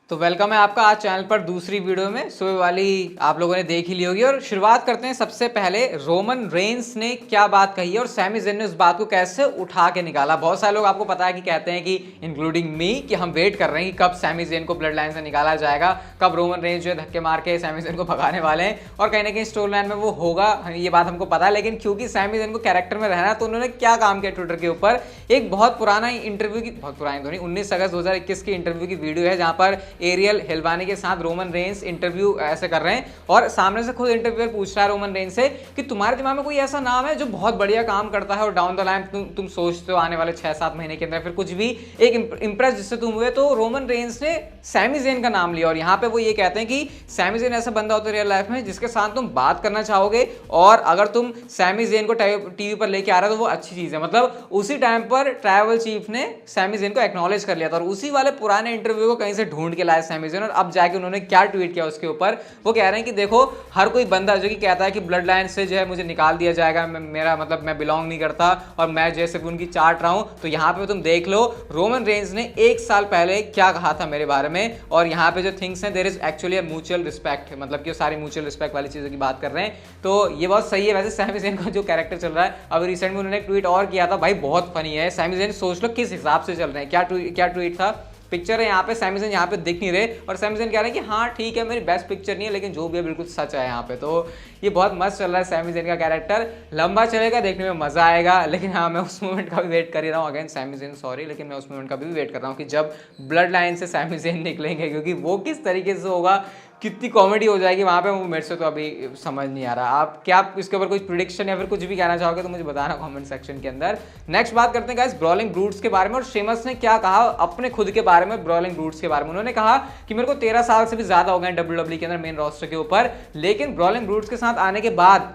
तो वेलकम है आपका आज चैनल पर दूसरी वीडियो में। सुबह वाली आप लोगों ने देख ही ली होगी और शुरुआत करते हैं सबसे पहले रोमन रेंस ने क्या बात कही है और सैमी ज़ेन ने उस बात को कैसे उठा के निकाला। बहुत सारे लोग आपको पता है कि कहते हैं कि इंक्लूडिंग मी कि हम वेट कर रहे हैं कि कब सैमी ज़ेन को ब्लड लाइन से निकाला जाएगा, कब रोमन रेंस जो है धक्के मार के सैमी ज़ेन को भगाने वाले हैं और कहीं ना कहीं स्टोरी लाइन में वो होगा, ये बात हमको पता है। लेकिन क्योंकि सैमी ज़ेन को कैरेक्टर में रहना तो उन्होंने क्या काम किया ट्विटर के ऊपर, एक बहुत पुराना इंटरव्यू की, बहुत पुरानी तो नहीं, 19 अगस्त 2021 की इंटरव्यू की वीडियो है जहां पर एरियल हेल्वानी के साथ रोमन रेंस इंटरव्यू ऐसे कर रहे हैं और सामने से खुद इंटरव्यूअर पूछ रहा है रोमन रेंस से कि तुम्हारे दिमाग में कोई ऐसा नाम है जो बहुत बढ़िया काम करता है और डाउन द लाइन तुम सोचते हो आने वाले 6-7 महीने के अंदर फिर कुछ भी एक इंप्रेस जिससे तुम हुए। तो रोमन रेंस ने सैमी ज़ेन का नाम लिया और यहाँ पे वो ये कहते हैं कि सैमी ज़ेन ऐसा बंदा होता है रियल लाइफ में जिसके साथ तुम बात करना चाहोगे और अगर तुम सैमी ज़ेन को टीवी पर लेके आ रहे हो तो वो अच्छी चीज है। मतलब उसी टाइम पर ट्रैवल चीफ ने सैमी ज़ेन को एक्नॉलेज कर लिया था और उसी वाले पुराने इंटरव्यू को कहीं से ढूंढ के लाया सैमी ज़ेन और अब जाके उन्होंने क्या ट्वीट किया उसके ऊपर। वो कह रहे हैं कि देखो हर कोई बंदा जो कि कहता है कि ब्लड लाइन से जो है मुझे निकाल दिया जाएगा, मेरा मतलब मैं बिलोंग नहीं करता और मैं जैसे उनकी चाट रहा हूं, तो यहाँ पे तुम देख लो रोमन रेंस ने 1 साल पहले क्या कहा था मेरे बारे में और यहाँ पे जो थिंग्स हैं there is actually a mutual respect, मतलब कि सारी म्यूचुअल रिस्पेक्ट वाली चीज़ों की बात कर रहे हैं। तो ये बहुत सही है। वैसे सैमी ज़ेन का जो कैरेक्टर चल रहा है, अभी रिसेंट में उन्होंने एक ट्वीट और किया था, भाई बहुत फनी है। सैमी ज़ेन सोच लो किस हिसाब से चल रहे हैं, क्या ट्वीट था, पिक्चर है यहाँ पे, सैमी ज़ेन यहाँ पे दिख नहीं रहे और सैमी ज़ेन कह रहे हैं कि हाँ ठीक है मेरी बेस्ट पिक्चर नहीं है लेकिन जो भी है बिल्कुल सच है यहाँ पे। तो ये बहुत मस्त चल रहा है सैमी ज़ेन का कैरेक्टर, लंबा चलेगा, देखने में मजा आएगा। लेकिन हाँ मैं उस मोमेंट का भी वेट कर ही रहा हूँ, अगेन सैमी ज़ेन सॉरी, लेकिन मैं उस मोमेंट का भी वेट कर रहा हूँ कि जब ब्लड लाइन से सैमी ज़ेन निकलेंगे, क्योंकि वो किस तरीके से होगा, कितनी कॉमेडी हो जाएगी वहाँ पे, वो मेरे से तो अभी समझ नहीं आ रहा। आप क्या इसके ऊपर कुछ प्रिडिक्शन या फिर कुछ भी कहना चाहोगे तो मुझे बताना कमेंट सेक्शन के अंदर। नेक्स्ट बात करते हैं गाइस ब्रॉलिंग ब्रूट्स के बारे में और शेमस ने क्या कहा अपने खुद के बारे में, ब्रॉलिंग ब्रूट्स के बारे में। उन्होंने कहा कि मेरे को 13 साल से भी ज्यादा हो गए WWE के अंदर मेन रोस्टर के ऊपर, लेकिन ब्रॉलिंग ब्रूट्स के साथ आने के बाद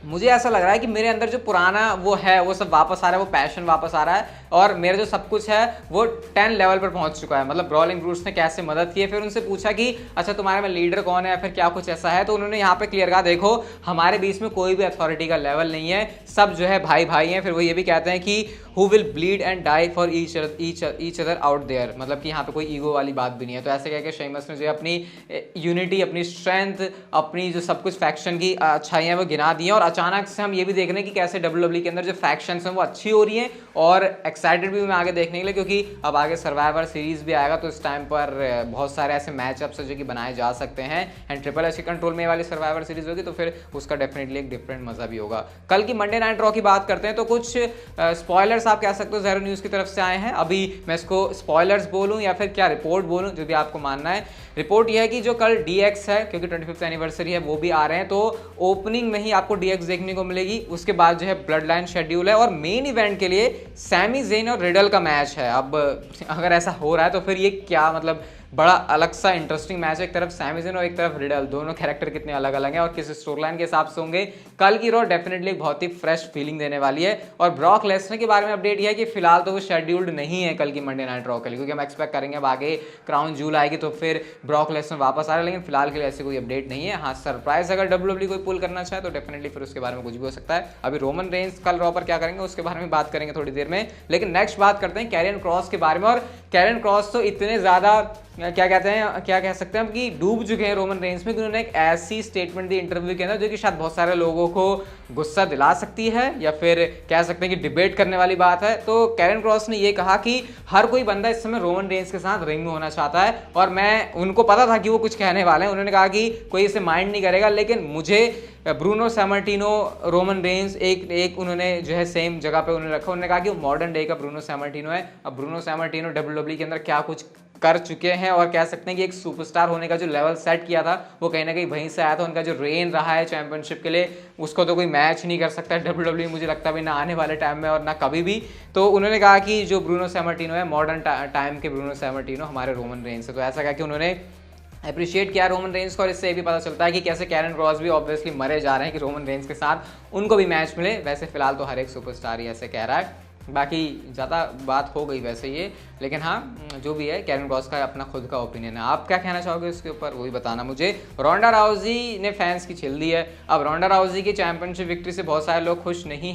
मुझे ऐसा लग रहा है कि मेरे अंदर जो पुराना वो है वो सब वापस आ रहा है, वो पैशन वापस आ रहा है और मेरा जो सब कुछ है वो 10 लेवल पर पहुंच चुका है। मतलब ब्रॉलिंग ब्रूट्स ने कैसे मदद की है, फिर उनसे पूछा कि अच्छा तुम्हारे में लीडर कौन है या फिर क्या कुछ ऐसा है, तो उन्होंने यहाँ पे क्लियर कहा देखो हमारे बीच में कोई भी अथॉरिटी का लेवल नहीं है, सब जो है भाई भाई हैं। फिर वो ये भी कहते हैं कि who will bleed and die for each other out there, मतलब कि यहाँ पे कोई ईगो वाली बात भी नहीं है। तो ऐसे कह के शेमस ने जो अपनी यूनिटी, अपनी स्ट्रेंथ, अपनी जो सब कुछ फैक्शन की अच्छाइयाँ वो गिना दी हैं और अचानक से हम ये भी देख रहे हैं कि कैसे WWE के अंदर जो फैक्शंस हैं वो अच्छी हो रही हैं और एक्साइटेड भी मैं आगे देखने के लिए, क्योंकि अब आगे सर्वाइवर सीरीज भी आएगा तो इस टाइम पर बहुत सारे ऐसे मैचअप्स जो कि बनाए जा सकते हैं एंड ट्रिपल एच के कंट्रोल में वाली सर्वाइवर सीरीज होगी तो फिर उसका डेफिनेटली एक डिफरेंट मजा भी होगा। कल की मंडे नाइट रॉ की बात करते हैं तो कुछ स्पॉयलर्स आप कह सकते हो ज़ेरो न्यूज़ की तरफ से आए हैं। अभी मैं इसको स्पॉयलर्स बोलूँ या फिर क्या रिपोर्ट बोलूँ, जो भी आपको मानना है। रिपोर्ट यह है कि जो कल DX है, क्योंकि 25th एनिवर्सरी है, वो भी आ रहे हैं तो ओपनिंग में ही आपको DX देखने को मिलेगी। उसके बाद जो है ब्लड लाइन शेड्यूल है और मेन इवेंट के लिए सैमी ज़ेन और रिडल का मैच है। अब अगर ऐसा हो रहा है तो फिर ये क्या मतलब बड़ा अलग सा इंटरेस्टिंग मैच है, एक तरफ सैमी ज़ेन और एक तरफ रिडल, दोनों कैरेक्टर कितने अलग अलग हैं और किस स्टोरी लाइन के हिसाब से होंगे। कल की रॉ डेफिनेटली बहुत ही फ्रेश फीलिंग देने वाली है। और ब्रॉक लेसनर के बारे में अपडेट यह है कि फिलहाल तो वो शेड्यूल्ड नहीं है कल की मंडे नाइट रॉ के लिए, क्योंकि हम एक्सपेक्ट करेंगे अब आगे क्राउन जूल आएगी तो फिर ब्रॉक लेसनर वापस आ रहा है, लेकिन फिलहाल के लिए ऐसी कोई अपडेट नहीं है। हाँ सरप्राइज अगर WWE कोई पुल करना चाहे तो डेफिनेटली फिर उसके बारे में कुछ भी हो सकता है। अभी रोमन रेंस कल रॉ पर क्या करेंगे उसके बारे में बात करेंगे थोड़ी देर में, लेकिन नेक्स्ट बात करते हैं कैरियन क्रॉस के बारे में। और कैरियन क्रॉस तो इतने ज़्यादा क्या कहते हैं, क्या कह सकते हैं हम कि डूब चुके हैं रोमन रेंस में कि उन्होंने एक ऐसी स्टेटमेंट दी इंटरव्यू के अंदर जो कि शायद बहुत सारे लोगों को गुस्सा दिला सकती है या फिर कह सकते हैं कि डिबेट करने वाली बात है। तो कैरियन क्रॉस ने ये कहा कि हर कोई बंदा इस समय रोमन रेंस के साथ रिंग में होना चाहता है और मैं उनको पता था कि वो कुछ कहने वाले हैं। उन्होंने कहा कि कोई इसे माइंड नहीं करेगा, लेकिन मुझे ब्रूनो सैमर्टिनो, रोमन रेंस एक उन्होंने जो है सेम जगह पे उन्होंने रखा। उन्होंने कहा कि वो मॉडर्न डे का ब्रूनो सैमर्टिनो है। अब ब्रूनो सैमर्टिनो WWE के अंदर क्या कुछ कर चुके हैं और कह सकते हैं कि एक सुपरस्टार होने का जो लेवल सेट किया था वो कहीं ना कहीं वहीं से आया था। उनका जो रेन रहा है चैंपियनशिप के लिए उसको तो कोई मैच नहीं कर सकता WWE, मुझे लगता भी ना आने वाले टाइम में और ना कभी भी। तो उन्होंने कहा कि जो ब्रूनो सैमर्टिनो है मॉडर्न टाइम के ब्रूनो सैमर्टिनो हमारे रोमन रेंस से, तो ऐसा कहा कि उन्होंने अप्रिशिएट किया रोमन रेंस को और इससे भी पता चलता है कि कैसे कैरन क्रॉस भी ऑब्वियसली मरे जा रहे हैं कि रोमन रेंस के साथ उनको भी मैच मिले। वैसे फिलहाल तो हर एक सुपरस्टार ही ऐसे कह रहा है, बाकी ज़्यादा बात हो गई वैसे ये, लेकिन हाँ जो भी है कैरन क्रॉस का अपना खुद का ओपिनियन है। आप क्या कहना चाहोगे उसके ऊपर वही बताना मुझे। रोंडा राउजी ने फैंस की छिल दी है। अब रोंडा राउजी की चैंपियनशिप विक्ट्री से बहुत सारे लोग खुश नहीं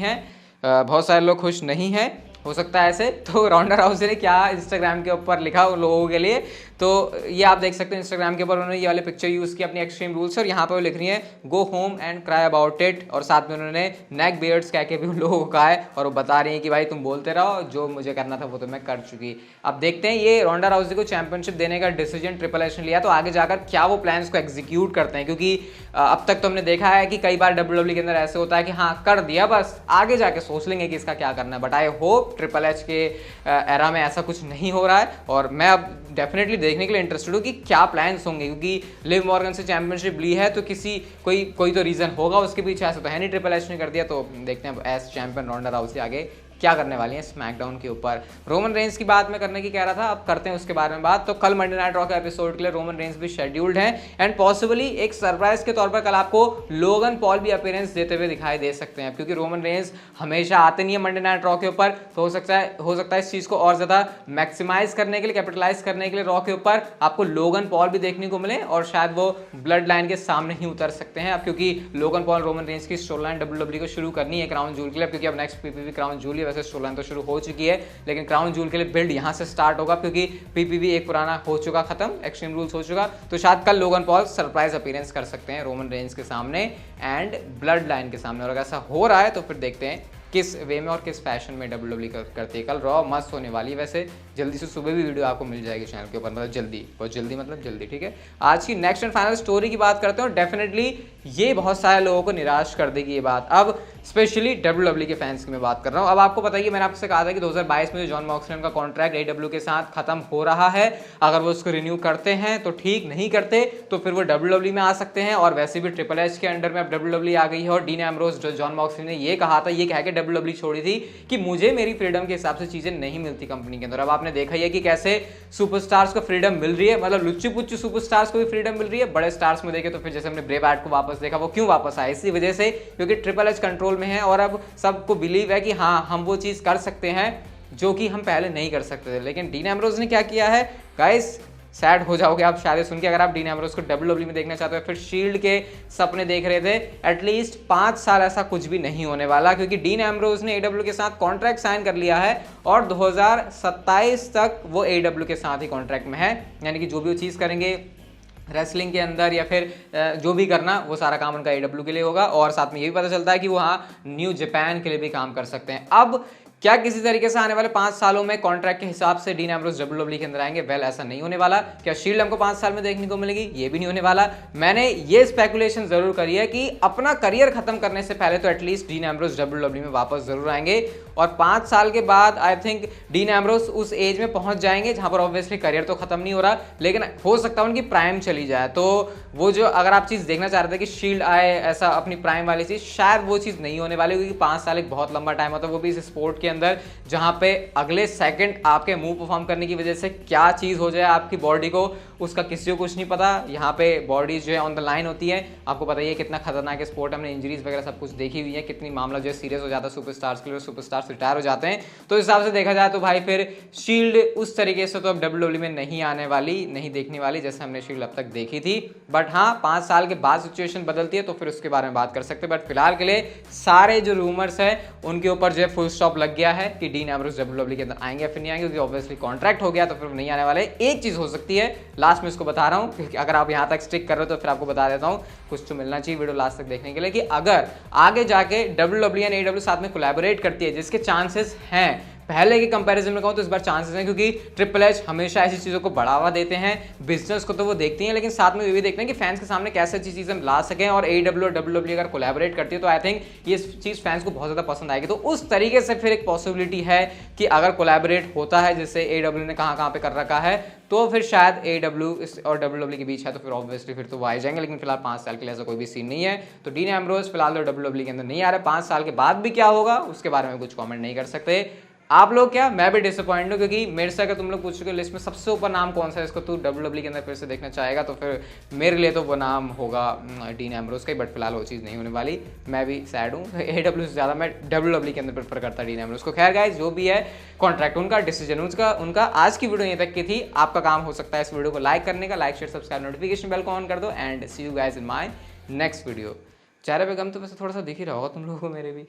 हैं, हो सकता है ऐसे। तो रोंडा राउजी ने क्या इंस्टाग्राम के ऊपर लिखा उन लोगों के लिए, तो ये आप देख सकते हैं इंस्टाग्राम के ऊपर उन्होंने ये वाले पिक्चर यूज़ की अपनी एक्सट्रीम रूल्स, और यहाँ पर वो लिख रही है go home and cry about it, और साथ में उन्होंने नेक बियर्ड्स कह के भी उन लोगों को कहा है, और वो बता रही हैं कि भाई तुम बोलते रहो, जो मुझे करना था वो तो मैं कर चुकी। अब देखते हैं ये रोंडा राउजी को चैंपियनशिप देने का डिसीजन ट्रिपल एच ने लिया, तो आगे जाकर क्या वो प्लान्स को एग्जीक्यूट करते हैं, क्योंकि अब तक तो हमने देखा है कि कई बार डब्ल्यूडब्ल्यू के अंदर ऐसे होता है कि हाँ कर दिया, बस आगे जाके सोच लेंगे कि इसका क्या करना है। But I hope triple H के एरा में ऐसा कुछ नहीं हो रहा है, और मैं अब डेफिनेटली देखने के लिए इंटरेस्टेड हूँ कि क्या प्लान्स होंगे, क्योंकि लिव मॉर्गन से चैंपियनशिप ली है तो कोई तो रीजन होगा उसके पीछे, ऐसा तो है नहीं ट्रिपल एच ने कर दिया। तो देखते हैं एज चैंपियन रोंडा राउसी आगे क्या करने वाली है स्मैकडाउन के ऊपर। रोमन रेंस की बात मैं करने की कह रहा था, अब करते हैं उसके बारे में बात। तो कल मंडे नाइट रॉ के एपिसोड के लिए रोमन रेंस भी शेड्यूल्ड हैं, एंड पॉसिबली एक सरप्राइज के तौर पर कल आपको लोगन पॉल भी अपीयरेंस देते हुए दिखाई दे सकते हैं, क्योंकि रोमन रेंस हमेशा आते नहीं है मंडे नाइट रॉ के ऊपर, तो हो सकता है इस चीज को और ज्यादा मैक्सिमाइज करने के लिए, कैपिटलाइज करने के लिए रॉ के ऊपर आपको लोगन पॉल भी देखने को मिले, और शायद वो ब्लड लाइन के सामने ही उतर सकते हैं। अब क्योंकि लोगन पॉल रोमन रेंस की स्टोरी लाइन डब्ल्यूडब्ल्यू को शुरू करनी है क्राउन जूल के लिए, क्योंकि अब नेक्स्ट पीपीवी क्राउन जूल है, वैसे स्टोरी लाइन तो शुरू हो चुकी है, लेकिन क्राउन जूल के लिए बिल्ड यहां से स्टार्ट होगा, क्योंकि पीपीवी एक पुराना हो चुका खत्म, एक्सट्रीम रूल्स हो चुका, तो शायद कल लोगन पॉल सरप्राइज अपीयरेंस कर सकते हैं रोमन रेंस के सामने एंड ब्लड लाइन के सामने। और अगर ऐसा हो रहा है तो फिर देखते हैं किस वे में और किस फैशन में डब्ल्यूडब्ल्यू करती है। कल रॉ मस्त होने वाली है, वैसे जल्दी से सुबह भी वीडियो आपको मिल जाएगी चैनल के ऊपर, मतलब जल्दी, बहुत जल्दी मतलब जल्दी, ठीक है। आज की नेक्स्ट एंड फाइनल स्टोरी की बात करते हैं, और डेफिनेटली ये बहुत सारे लोगों को निराश कर देगी ये बात, अब स्पेशली डब्ल्यूडब्ल्यू के फैंस की मैं बात कर रहा हूँ। अब आपको पता है, मैंने आपसे कहा था कि 2022 में जो जॉन मॉक्सली का कॉन्ट्रैक्ट एडब्ल्यू के साथ खत्म हो रहा है, अगर वो उसको रिन्यू करते हैं तो ठीक, नहीं करते तो फिर वो डब्ल्यूडब्ल्यू में आ सकते हैं, और वैसे भी ट्रिपल एच के अंडर में अब डब्ल्यूडब्ल्यू आ गई है, और डीन एम्ब्रोस जो जॉन मॉक्सली ने ये कहा था, ये कह के डब्ल्यूडब्ल्यू छोड़ी थी कि मुझे मेरी फ्रीडम के हिसाब से चीजें नहीं मिलती कंपनी के अंदर। अब आपने देखा ही है कि कैसे सुपरस्टार्स को फ्रीडम मिल रही है, मतलब लुच्ची पुच्ची सुपरस्टार्स को भी फ्रीडम मिल रही है। बड़े स्टार्स में देखे तो फिर जैसे हमने ब्रे वाइट को वापस देखा, वो क्यों वापस आया, इसी वजह से क्योंकि ट्रिपल एच कंट्रोल में है, और अब सबको बिलीव है कि हाँ हम वो चीज कर सकते हैं जो कि हम पहले नहीं कर सकते थे। लेकिन डीन एम्ब्रोस ने क्या किया है गाइस, सैड हो जाओगे आप शायद सुन के, अगर आप डीन एम्ब्रोस को डब्ल्यूडब्ल्यू में देखना चाहते हो, फिर शील्ड के सपने देख रहे थे, एटलीस्ट 5 साल ऐसा कुछ भी नहीं होने वाला, क्योंकि डीन एम्ब्रोस ने एडब्ल्यू के साथ कॉन्ट्रैक्ट साइन कर लिया है, और 2027 तक वो एडब्ल्यू के साथ ही कॉन्ट्रैक्ट में है, यानी कि जो भी वो चीज़ करेंगे रेसलिंग के अंदर या फिर जो भी करना, वो सारा काम उनका एडब्ल्यू के लिए होगा। और साथ में ये भी पता चलता है कि वो हाँ न्यू जापान के लिए भी काम कर सकते हैं। अब क्या किसी तरीके से आने वाले 5 सालों में कॉन्ट्रैक्ट के हिसाब से डीन एम्ब्रोस डब्ल्यूडब्ल्यू के अंदर आएंगे? वेल, ऐसा नहीं होने वाला। क्या शील्ड हमको 5 साल में देखने को मिलेगी? ये भी नहीं होने वाला। मैंने ये स्पेकुलेशन जरूर करी है कि अपना करियर खत्म करने से पहले तो एटलीस्ट डीन एम्ब्रोस डब्ल्यूडब्ल्यू में वापस जरूर आएंगे, और 5 साल के बाद आई थिंक डीन एम्ब्रोस उस एज में पहुंच जाएंगे जहां पर ऑब्वियसली करियर तो खत्म नहीं हो रहा, लेकिन हो सकता है उनकी प्राइम चली जाए। तो वो जो अगर आप चीज देखना चाह रहे थे कि शील्ड आए ऐसा अपनी प्राइम वाली चीज, शायद वो चीज नहीं होने वाली, क्योंकि 5 साल एक बहुत लंबा टाइम होता है, वो भी इस स्पोर्ट के अंदर जहां पे अगले सेकंड आपके मूव परफॉर्म करने की वजह से क्या चीज हो जाए आपकी बॉडी को, उसका किसी को कुछ नहीं पता। यहाँ पे बॉडी जो है ऑन द लाइन होती है, आपको पता ही है कितना खतरनाक है स्पोर्ट, हमने इंजरीज वगैरह सब कुछ देखी हुई है, कितनी मामला जो है सीरियस हो जाता है सुपरस्टार्स के लिए, सुपरस्टार्स रिटायर हो जाते हैं। तो इस हिसाब से देखा जाए तो भाई फिर शील्ड उस तरीके से तो अब डब्ल्यूडब्ल्यू में नहीं आने वाली, नहीं देखने वाली जैसे हमने शील्ड अब तक देखी थी। बट हाँ, 5 साल के बाद सिचुएशन बदलती है तो फिर उसके बारे में बात कर सकते हैं। बट फिलहाल के लिए सारे जो रूमर्स है उनके ऊपर जो है फुल स्टॉप लग गया है कि डीन एम्ब्रोस डब्ल्यूडब्ल्यू के अंदर आएंगे फिर नहीं आएंगे, क्योंकि ऑब्वियसली कॉन्ट्रैक्ट हो गया तो फिर नहीं आने वाले। एक चीज हो सकती है, लास्ट में इसको बता रहा हूं, क्योंकि अगर आप यहां तक स्टिक कर रहे हो तो फिर आपको बता देता हूं, कुछ तो मिलना चाहिए वीडियो लास्ट तक देखने के लिए, कि अगर आगे जाके डब्ल्यूडब्ल्यू एंड एडब्ल्यू साथ में कोलैबोरेट करती है, जिसके चांसेस हैं पहले के कंपैरिजन में कहूं तो इस बार चांसेस हैं, क्योंकि ट्रिपल एच हमेशा ऐसी चीज़ों को बढ़ावा देते हैं, बिजनेस को तो वो देखती हैं, लेकिन साथ में ये भी देखते हैं कि फैंस के सामने कैसे अच्छी चीज़ें ला सकें। और एडब्ल्यू और डब्ल्यूडब्ल्यू अगर कोलैबोरेट करती है तो आई थिंक ये चीज़ फैंस को बहुत ज़्यादा पसंद आएगी। तो उस तरीके से फिर एक पॉसिबिलिटी है कि अगर कोलैबोरेट होता है, जैसे एडब्ल्यू ने कहाँ पे कर रखा है, तो फिर शायद एडब्ल्यू और डब्ल्यूडब्ल्यू के बीच है, तो फिर ऑब्वियसली फिर तो वो आ जाएंगे। लेकिन फिलहाल 5 साल के लिए ऐसा कोई भी सीन नहीं है। तो डीन एम्ब्रोस फिलहाल तो डब्ल्यूडब्ल्यू के अंदर नहीं आ रहे, 5 साल के बाद भी क्या होगा उसके बारे में कुछ कॉमेंट नहीं कर सकते। आप लोग क्या, मैं भी डिसअपॉइंट हूँ, क्योंकि मेरे से अगर तुम लोग पूछ चुके लिस्ट में सबसे ऊपर नाम कौन सा है इसको तू डब्ल्यूडब्ल्यू के अंदर फिर से देखना चाहेगा, तो फिर मेरे लिए तो वो नाम होगा डीन एम्ब्रोस का ही। बट फिलहाल वो चीज़ नहीं होने वाली, मैं भी सैड हूँ। एडब्ल्यू से ज़्यादा मैं डब्ल्यूडब्ल्यू के अंदर प्रेफर करता डीन एम्ब्रोस को। खैर गाइस, जो भी है कॉन्ट्रैक्ट उनका, डिसीजन उनका। आज की वीडियो यहीं तक की थी। आपका काम हो सकता है इस वीडियो को लाइक करने का, like share subscribe, notification bell को ऑन कर दो, and see you guys in my next video. चेहरे पे गम तो वैसे थोड़ा सा दिख ही रहा होगा तुम लोगों को मेरे भी।